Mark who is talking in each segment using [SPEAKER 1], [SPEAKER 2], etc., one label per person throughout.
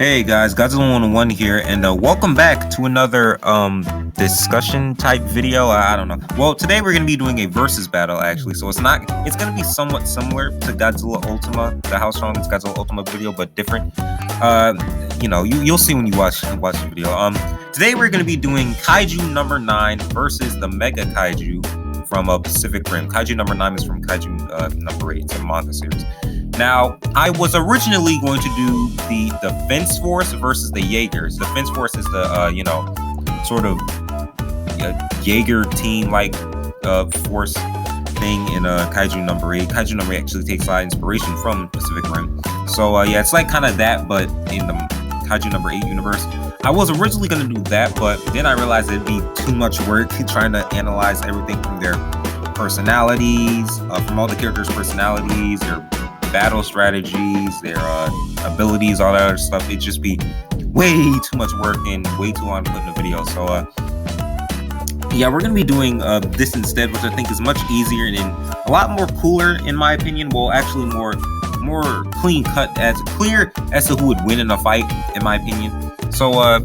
[SPEAKER 1] Hey guys, Godzilla 101 here, and welcome back to another discussion type video. I don't know. Well, today we're gonna be doing a versus battle actually, so it's gonna be somewhat similar to Godzilla Ultima, the How Strong is Godzilla Ultima video, but different. You'll see when you watch the video. Today we're gonna be doing Kaiju number 9 versus the Mega Kaiju from Pacific Rim. Kaiju number 9 is from Kaiju number 8. It's a manga series. Now, I was originally going to do the Defense Force versus the Jaegers. The Defense Force is the, sort of Jaeger team-like force thing in Kaiju number 8. Kaiju number 8 actually takes a lot of inspiration from Pacific Rim. So, it's like kind of that, but in the Kaiju number 8 universe. I was originally going to do that, but then I realized it'd be too much work trying to analyze everything from their personalities, from all the characters' personalities, their battle strategies, their abilities, all that other stuff. It'd just be way too much work and way too long to put in a video. So we're gonna be doing this instead, which I think is much easier and a lot more cooler in my opinion. Well, actually more clean cut, as clear as to who would win in a fight in my opinion. So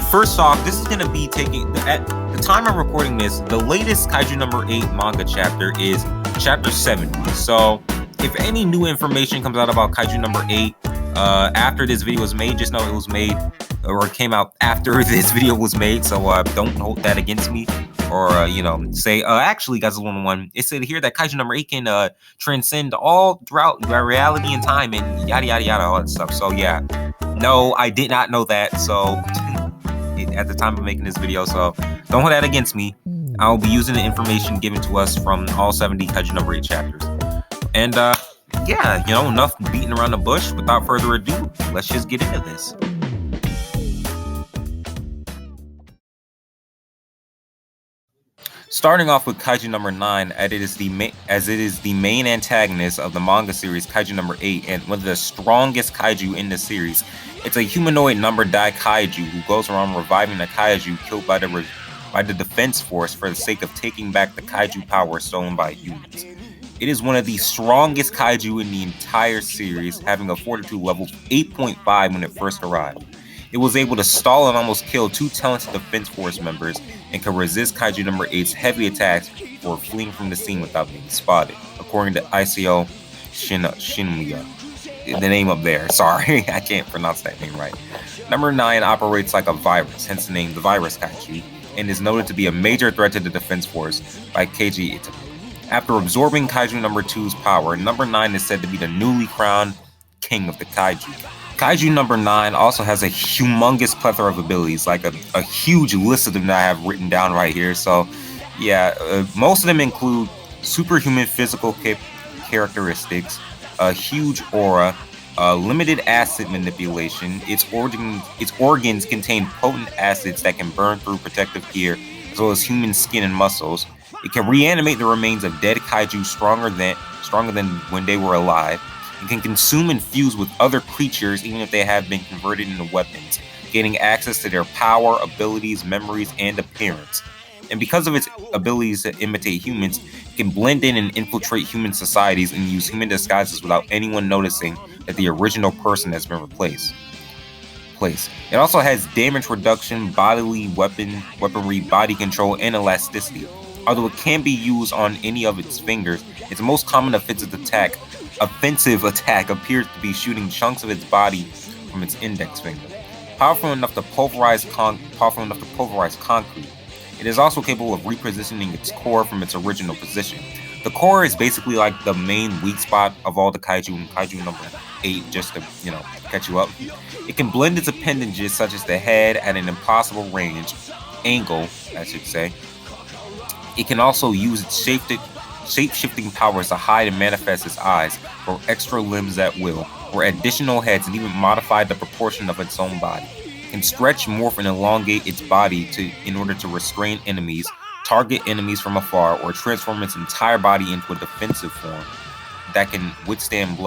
[SPEAKER 1] first off, this is gonna be taking at the time I'm recording this, the latest Kaiju number 8 manga chapter is chapter 70. So if any new information comes out about Kaiju number 8 after this video was made, just know it was made or came out after this video was made. So don't hold that against me, or say actually Godzilla 101. It said here that Kaiju number 8 can transcend all throughout reality and time and yada yada yada, all that stuff. So no, I did not know that. So at the time of making this video, so don't hold that against me. I'll be using the information given to us from all 70 Kaiju number 8 chapters. And enough beating around the bush. Without further ado, let's just get into this. Starting off with Kaiju number 9, as it is the main antagonist of the manga series Kaiju number 8 and one of the strongest Kaiju in the series. It's a humanoid number die Kaiju who goes around reviving the Kaiju killed by the Defense Force for the sake of taking back the Kaiju power stolen by humans. It is one of the strongest Kaiju in the entire series, having a fortitude level of 8.5 when it first arrived. It was able to stall and almost kill 2 talented Defense Force members and could resist Kaiju number 8's heavy attacks before fleeing from the scene without being spotted, according to ICO Shinmiya. The name up there, sorry, I can't pronounce that name right. Number 9 operates like a virus, hence the name the Virus Kaiju, and is noted to be a major threat to the Defense Force by Keiji Ito. After absorbing Kaiju number 2's power, number 9 is said to be the newly crowned king of the Kaiju. Kaiju number 9 also has a humongous plethora of abilities, like a huge list of them that I have written down right here. So, most of them include superhuman physical characteristics, a huge aura, limited acid manipulation. Its organs contain potent acids that can burn through protective gear, as well as human skin and muscles. It can reanimate the remains of dead Kaiju stronger than when they were alive. It can consume and fuse with other creatures even if they have been converted into weapons, gaining access to their power, abilities, memories, and appearance. And because of its abilities to imitate humans, it can blend in and infiltrate human societies and use human disguises without anyone noticing that the original person has been replaced. It also has damage reduction, bodily weaponry, body control, and elasticity. Although it can be used on any of its fingers, its most common offensive attack appears to be shooting chunks of its body from its index finger. Powerful enough to pulverize concrete. It is also capable of repositioning its core from its original position. The core is basically like the main weak spot of all the Kaiju in Kaiju number 8, just to, catch you up. It can blend its appendages, such as the head, at an impossible angle, I should say. It can also use its shape-shifting powers to hide and manifest its eyes, or extra limbs at will, or additional heads, and even modify the proportion of its own body. It can stretch, morph, and elongate its body in order to restrain enemies, target enemies from afar, or transform its entire body into a defensive form that can withstand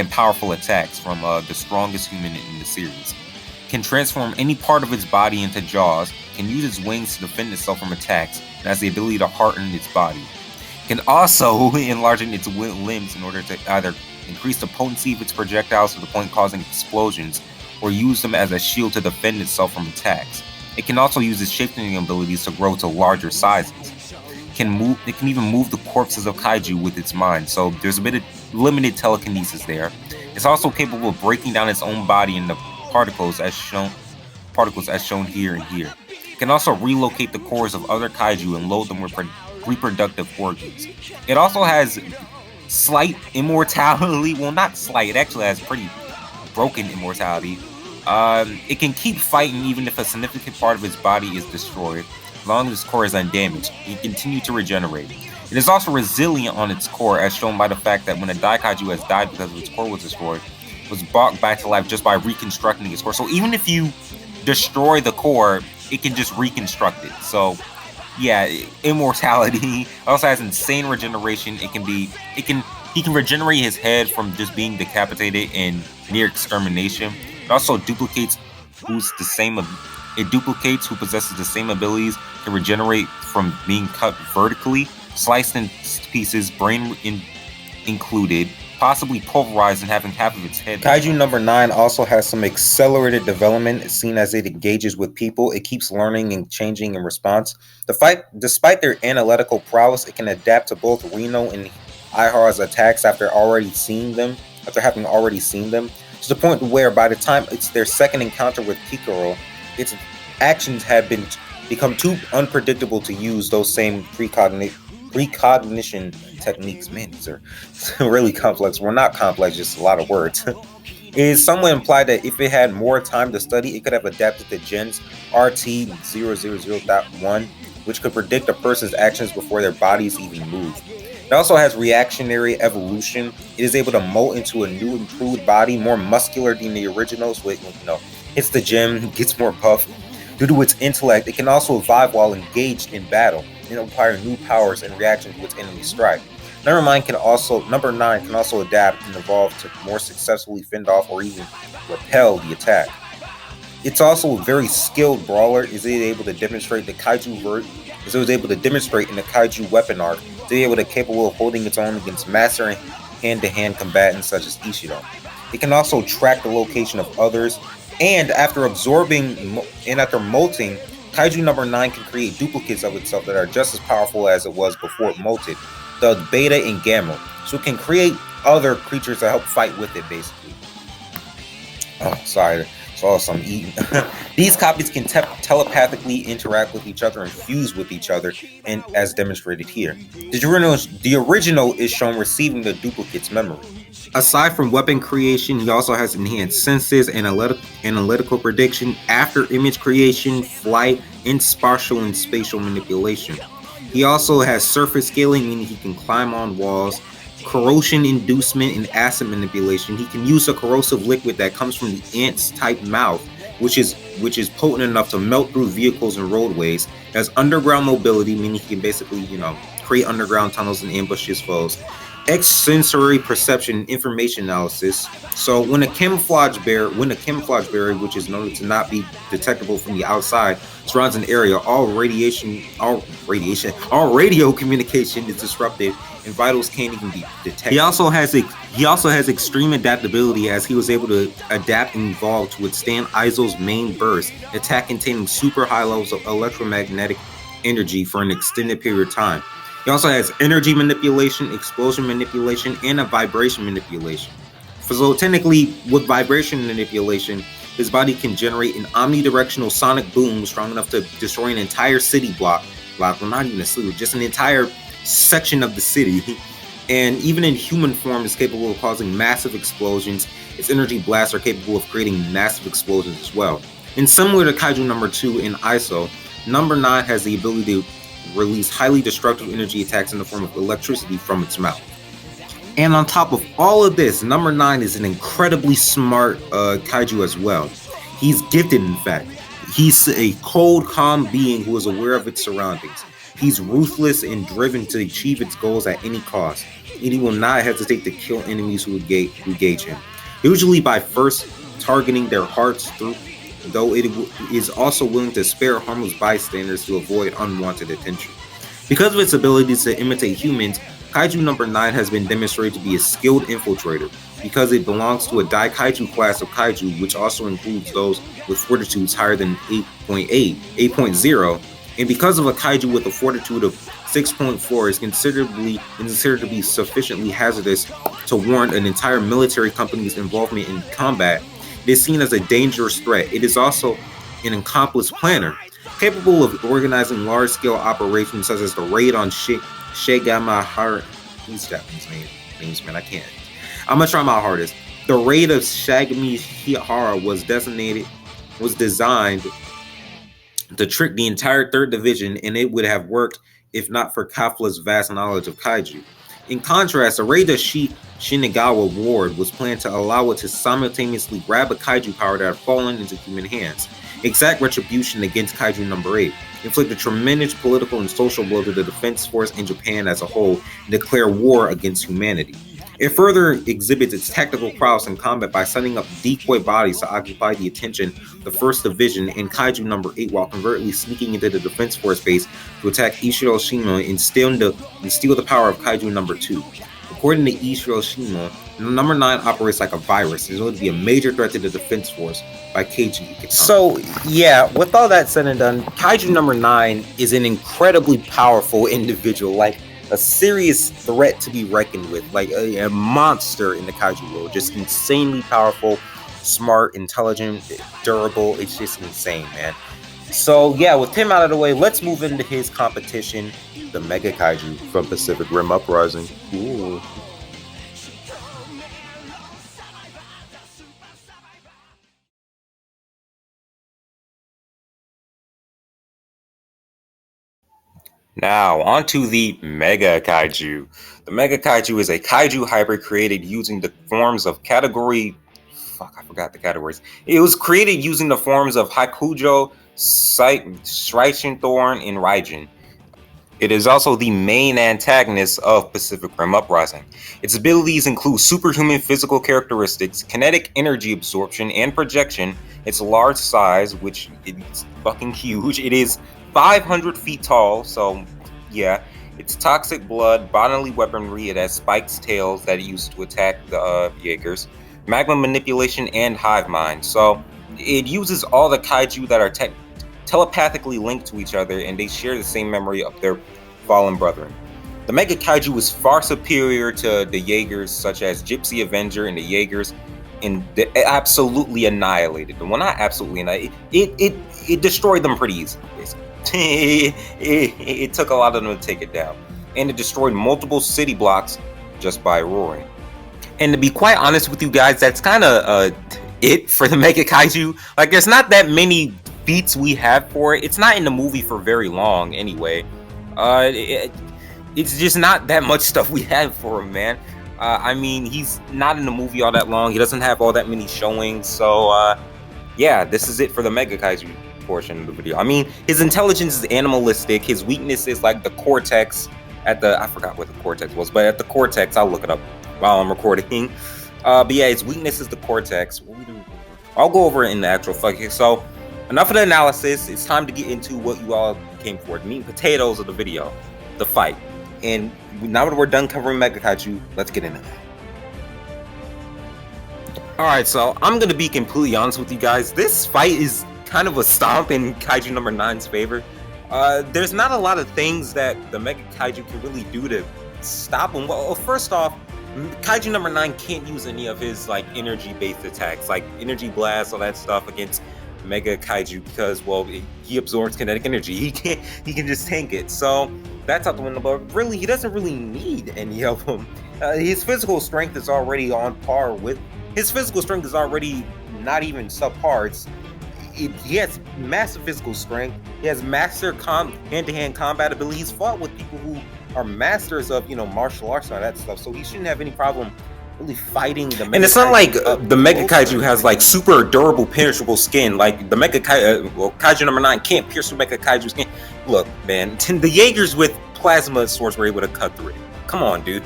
[SPEAKER 1] powerful attacks from the strongest human in the series. Can transform any part of its body into jaws, can use its wings to defend itself from attacks, and has the ability to harden its body. Can also enlarge its limbs in order to either increase the potency of its projectiles to the point causing explosions, or use them as a shield to defend itself from attacks. It can also use its shaping abilities to grow to larger sizes. It can even move the corpses of kaiju with its mind, so there's a bit of limited telekinesis there. It's also capable of breaking down its own body into particles as shown here and here. It can also relocate the cores of other kaiju and load them with reproductive organs. It also has slight immortality. Well, not slight. It actually has pretty broken immortality. It can keep fighting even if a significant part of its body is destroyed. As long as its core is undamaged, it can continue to regenerate. It is also resilient on its core, as shown by the fact that when a Daikaiju has died because its core was destroyed, it was brought back to life just by reconstructing its core. So even if you destroy the core, it can just reconstruct it. So yeah, immortality. It also has insane regeneration. He can regenerate his head from just being decapitated and near extermination. It also duplicates who possesses the same abilities to regenerate from being cut vertically, sliced in pieces, brain included, possibly pulverized and having half of its head. Kaiju number 9 also has some accelerated development, seen as it engages with people. It keeps learning and changing in response. Despite their analytical prowess, it can adapt to both Reno and Ihara's attacks after having already seen them, to the point where by the time it's their second encounter with Kikoro, its actions have become too unpredictable to use those same precognition techniques. Man, these are really complex. Well, not complex, just a lot of words. It is somewhat implied that if it had more time to study, it could have adapted to Gen's RT-000.1, which could predict a person's actions before their bodies even move. It also has reactionary evolution. It is able to molt into a new, improved body, more muscular than the originals. Hits the gym, gets more buff. Due to its intellect, it can also evolve while engaged in battle and acquire new powers in reaction to its enemy's strike. Number 9 can also adapt and evolve to more successfully fend off or even repel the attack. It's also a very skilled brawler. Is it able to demonstrate in the Kaiju weapon arc? Is it capable of holding its own against master hand-to-hand combatants such as Ishido? It can also track the location of others, and after molting, Kaiju number 9 can create duplicates of itself that are just as powerful as it was before it molted, the Beta and Gamma. So it can create other creatures to help fight with it, basically. Oh, sorry. So I'm eating. These copies can telepathically interact with each other and fuse with each other, and as demonstrated here. The original is shown receiving the duplicate's memory. Aside from weapon creation, he also has enhanced senses, analytical prediction, after image creation, flight, and spatial and spatial manipulation. He also has surface scaling, meaning he can climb on walls, corrosion inducement, and acid manipulation. He can use a corrosive liquid that comes from the ant's type mouth, which is potent enough to melt through vehicles and roadways. Has underground mobility, meaning he can basically, create underground tunnels and ambush his foes. Exsensory perception and information analysis. So when a camouflage barrier, which is known to not be detectable from the outside, surrounds an area, all radio communication is disrupted, and vitals can't even be detected. He also has extreme adaptability, as he was able to adapt and evolve to withstand Aizo's main burst, attack containing super high levels of electromagnetic energy for an extended period of time. He also has energy manipulation, explosion manipulation, and a vibration manipulation. So technically, with vibration manipulation, his body can generate an omnidirectional sonic boom strong enough to destroy an entire city block. Well, not even a city, just an entire section of the city. And even in human form, is capable of causing massive explosions. Its energy blasts are capable of creating massive explosions as well. And similar to Kaiju number 2 in ISO, number 9 has the ability to release highly destructive energy attacks in the form of electricity from its mouth. And on top of all of this, number 9 is an incredibly smart kaiju as well. He's gifted, in fact. He's a cold, calm being who is aware of its surroundings. He's ruthless and driven to achieve its goals at any cost, and he will not hesitate to kill enemies who engage him, usually by first targeting their hearts through, though it is also willing to spare harmless bystanders to avoid unwanted attention. Because of its abilities to imitate humans, Kaiju number 9 has been demonstrated to be a skilled infiltrator. because it belongs to a Daikaiju class of kaiju, which also includes those with fortitudes higher than 8.0, and because of a kaiju with a fortitude of 6.4 is considered to be sufficiently hazardous to warrant an entire military company's involvement in combat. It is seen as a dangerous threat. It is also an accomplished planner, capable of organizing large-scale operations such as the raid on Shigamahara. These Japanese names, man, I can't. I'm gonna try my hardest. The raid of Shigamihara was designed to trick the entire 3rd Division, and it would have worked if not for Kafla's vast knowledge of kaiju. In contrast, a raid of Shinagawa Ward was planned to allow it to simultaneously grab a kaiju power that had fallen into human hands. Exact retribution against Kaiju number 8, inflict a tremendous political and social blow to the defense force in Japan as a whole, and declare war against humanity. It further exhibits its tactical prowess in combat by setting up decoy bodies to occupy the attention of the 1st Division and Kaiju number 8 while covertly sneaking into the defense force base to attack Ishiroshima and steal the power of Kaiju number 2. According to Ishiroshima, number 9 operates like a virus and is going to be a major threat to the defense force by Keiji Ikitama. So, yeah, with all that said and done, Kaiju number 9 is an incredibly powerful individual, like a serious threat to be reckoned with, like a monster in the kaiju world. Just insanely powerful, smart, intelligent, durable. It's just insane, man. So yeah, with him out of the way, let's move into his competition, the Mega Kaiju from Pacific Rim Uprising. Ooh. Now, onto the Mega Kaiju. The Mega Kaiju is a kaiju hybrid created using the forms of category... Fuck, I forgot the categories. It was created using the forms of Hakujo, Thorn, and Raijin. It is also the main antagonist of Pacific Rim Uprising. Its abilities include superhuman physical characteristics, kinetic energy absorption and projection, its large size, which is fucking huge. It is 500 feet tall, so yeah. It's toxic blood, bodily weaponry. It has spikes, tails that it used to attack the Jaegers, magma manipulation, and hive mind. So it uses all the kaiju that are telepathically linked to each other, and they share the same memory of their fallen brethren. The Mega Kaiju is far superior to the Jaegers, such as Gypsy Avenger and the Jaegers, and it absolutely annihilated them. Well, not absolutely annihilated. It destroyed them pretty easily, basically. It took a lot of them to take it down, and it destroyed multiple city blocks just by roaring. And to be quite honest with you guys, that's kind of it for the Mega Kaiju. Like, there's not that many feats we have for it. It's not in the movie for very long anyway. It's just not that much stuff we have for him, man. I mean, he's not in the movie all that long. He doesn't have all that many showings. So, yeah, this is it for the Mega Kaiju portion of the video. I mean, his intelligence is animalistic. His weakness is like the cortex at the... I forgot what the cortex was, but at the cortex, I'll look it up while I'm recording. But yeah, his weakness is the cortex. I'll go over it in the actual fucking... So, enough of the analysis. It's time to get into what you all came for. The meat and potatoes of the video. The fight. And now that we're done covering Mega Kaiju, let's get into that. Alright, so I'm going to be completely honest with you guys. This fight is kind of a stomp in Kaiju number 9's favor. There's not a lot of things that the Mega Kaiju can really do to stop him. Well, first off, Kaiju number 9 can't use any of his like energy-based attacks, like energy blast, all that stuff against Mega Kaiju, because well, he absorbs kinetic energy. He can just tank it. So that's out the window. But really, he doesn't really need any of them. His physical strength is already on par with... His physical strength is already not even subpar. He has massive physical strength. He has master hand-to-hand combat ability. He's fought with people who are masters of, martial arts and all that stuff. So he shouldn't have any problem really fighting the Mega. And it's not like the Mega Kaiju has like super durable, penetrable skin. Like the Mega Kaiju number 9 can't pierce the Mega Kaiju skin. Look, man, the Jaegers with plasma swords were able to cut through it. Come on, dude.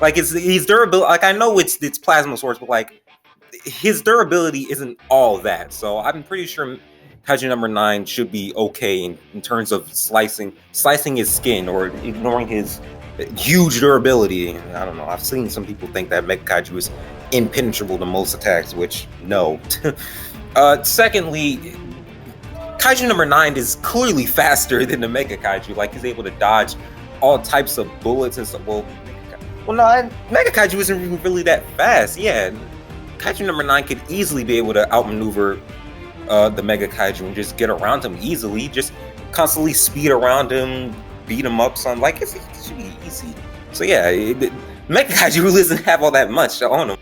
[SPEAKER 1] Like he's durable. Like I know it's plasma swords, but like his durability isn't all that. So I'm pretty sure Kaiju number 9 should be okay in terms of slicing his skin or ignoring his huge durability. I don't know. I've seen some people think that Mega Kaiju is impenetrable to most attacks, which no. Secondly, Kaiju number 9 is clearly faster than the Mega Kaiju. Like, he's able to dodge all types of bullets and stuff. Well, no, Mega Kaiju isn't even really that fast. Yeah, Kaiju number 9 could easily be able to outmaneuver the Mega Kaiju and just get around him easily. Just constantly speed around him, beat him up, son. Like, it should be easy. So yeah, Mega Kaiju doesn't have all that much on him.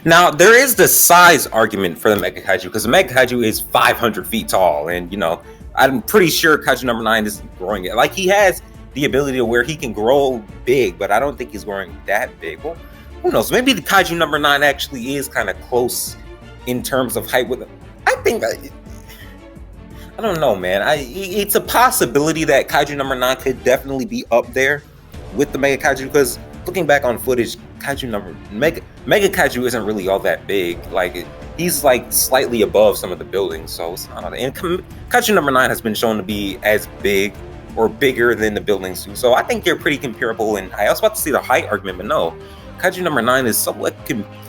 [SPEAKER 1] Now, there is the size argument for the Mega Kaiju, because the Mega Kaiju is 500 feet tall, and, you know, I'm pretty sure Kaiju number 9 is growing it. Like, he has the ability to where he can grow big, but I don't think he's growing that big. Well, who knows? Maybe the Kaiju number 9 actually is kind of close in terms of height with him. I think, I don't know, man. It's a possibility that Kaiju number 9 could definitely be up there with the Mega Kaiju, because looking back on footage, Mega Kaiju isn't really all that big. Like, he's like slightly above some of the buildings, so it's not. And Kaiju number 9 has been shown to be as big or bigger than the buildings too. So I think they're pretty comparable. And I was about to say the height argument, but no, Kaiju number 9 is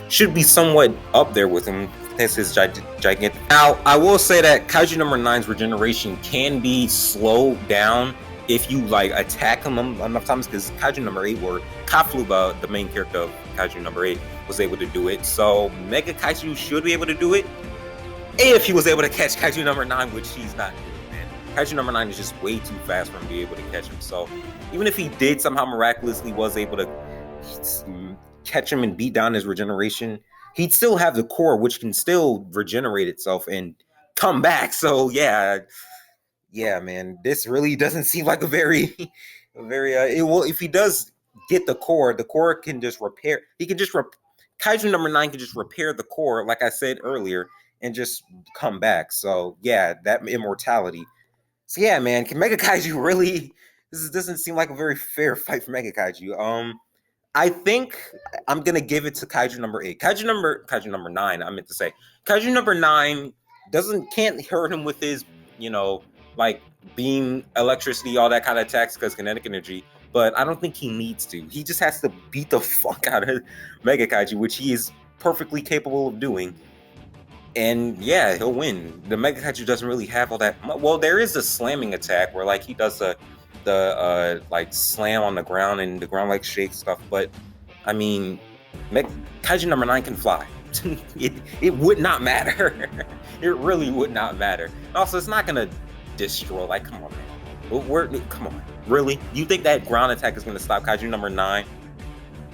[SPEAKER 1] should be somewhat up there with him. That's his gigantic. Now, I will say that Kaiju number 9's regeneration can be slowed down if you like attack him enough times, because Kaiju number 8, or Kafluba, the main character of Kaiju number 8, was able to do it. So Mega Kaiju should be able to do it if he was able to catch Kaiju number 9, which he's not doing, man. Kaiju number 9 is just way too fast for him to be able to catch him. So even if he did somehow miraculously was able to catch him and beat down his regeneration, he'd still have the core, which can still regenerate itself and come back. So yeah, man, this really doesn't seem like a very it will, if he does get the core can just repair. Kaiju number 9 can just repair the core, like I said earlier, and just come back. So yeah, that immortality. So yeah, man, can Mega Kaiju really? This doesn't seem like a very fair fight for Mega Kaiju. I think I'm gonna give it to Kaiju number 8. Kaiju number 9. I meant to say Kaiju number 9 can't hurt him with his, you know, like beam, electricity, all that kind of attacks, because kinetic energy. But I don't think he needs to. He just has to beat the fuck out of Mega Kaiju, which he is perfectly capable of doing. And yeah, he'll win. The Mega Kaiju doesn't really have all that. Well, there is a slamming attack where like he does the like slam on the ground and the ground like shakes stuff. But I mean, Kaiju number 9 can fly. it would not matter. It really would not matter. Also, it's not gonna destroy. Like, come on, man. Come on, really? You think that ground attack is gonna stop Kaiju number 9?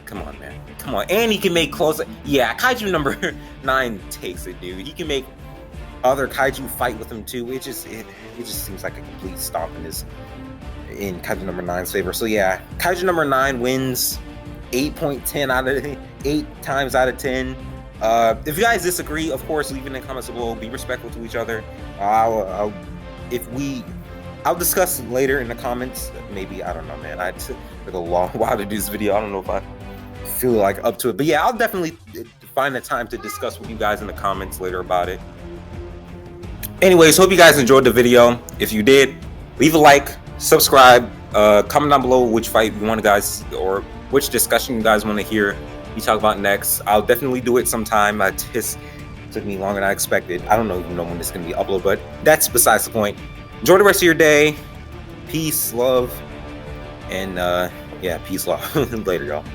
[SPEAKER 1] Come on, man. Come on. And he can make close. Yeah, Kaiju number 9 takes it, dude. He can make other Kaiju fight with him too. It just seems like a complete stomp in Kaiju number 9's favor. So yeah, Kaiju number 9 wins 8.10 out of 8 times out of 10. If you guys disagree, of course, leave it in the comments below. Be respectful to each other. I'll discuss it later in the comments. Maybe, I don't know, man. I took a long while to do this video. I don't know if I feel like up to it, but yeah, I'll definitely find the time to discuss with you guys in the comments later about it. Anyways, hope you guys enjoyed the video. If you did, leave a like, subscribe, comment down below which fight you want guys, or which discussion you guys want to hear me talk about next. I'll definitely do it sometime. It just took me longer than I expected. I don't even know when this is going to be uploaded, but that's besides the point. Enjoy the rest of your day. Peace, love, and yeah, peace, love. Later, y'all.